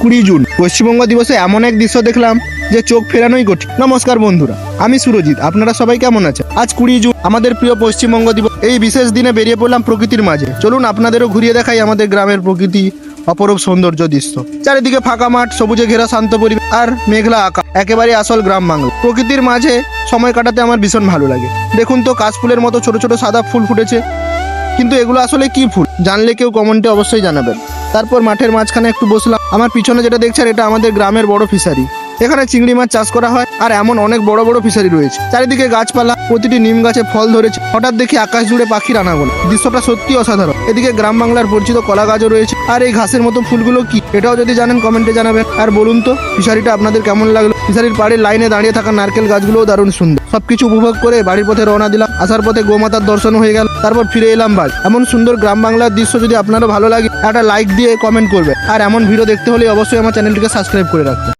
20 June Paschimbanga দিবসে এমন এক দৃশ্য দেখলাম যে চোখ ফেরানোই কঠিন। নমস্কার বন্ধুরা, আমি সুরজিৎ। আপনারা সবাই কেমন আছেন? আজ 20 জুন আমাদের প্রিয় পশ্চিমবঙ্গ দিবস। এই বিশেষ দিনে বেরিয়ে পড়লাম প্রকৃতির মাঝে। চলুন আপনাদেরও ঘুরিয়ে দেখাই আমাদের গ্রামের প্রকৃতি, অপরূপ সৌন্দর্য দৃশ্য। চারিদিকে ফাঁকা মাঠ, সবুজে ঘেরা শান্ত পরিবেশ আর মেঘলা আকাশ, একেবারে আসল গ্রাম বাংলা। প্রকৃতির মাঝে সময় কাটাতে আমার ভীষণ ভালো লাগে। দেখুন তো, কাশফুলের মতো ছোট ছোট সাদা ফুল ফুটেছে, কিন্তু এগুলো আসলে কি ফুল জানলে কেউ কমেন্টে অবশ্যই জানাবেন। তারপর মাঠের মাঝখানে একটু বসলাম। আমার পিছনে যেটা দেখছেন, এটা আমাদের গ্রামের বড় ফিশারি। এখানে চিংড়ি মাছ চাষ করা হয়, আর এমন অনেক বড় বড় ফিশারি রয়েছে। চারিদিকে গাছপালা, প্রতিটি নিম গাছে ফল ধরেছে। হঠাৎ দেখি আকাশ জুড়ে পাখির আনাগোনা। দৃশ্যটা সত্যি অসাধারণ। এদিকে গ্রাম বাংলার পরিচিত কলা গাছও রয়েছে। আর এই ঘাসের মতো ফুলগুলো কি, এটাও যদি জানেন কমেন্টে জানাবেন। আর বলুন তো, ফিশারিটা আপনাদের কেমন লাগলো? ফিশারির পাড়ের লাইনে দাঁড়িয়ে থাকা নারকেল গাছগুলোও দারুণ সুন্দর। সবকিছু উপভোগ করে বাড়ির পথে রওনা দিলাম। আসার পথে গোমাতার দর্শন হয়ে গেল। তারপর ফিরে এলাম বাড়ি। এমন সুন্দর গ্রাম বাংলার দৃশ্য যদি আপনারও ভালো লাগে, একটা লাইক দিয়ে কমেন্ট করবেন। আর এমন ভিডিও দেখতে হলে অবশ্যই আমার চ্যানেলটিকে সাবস্ক্রাইব করে রাখবেন।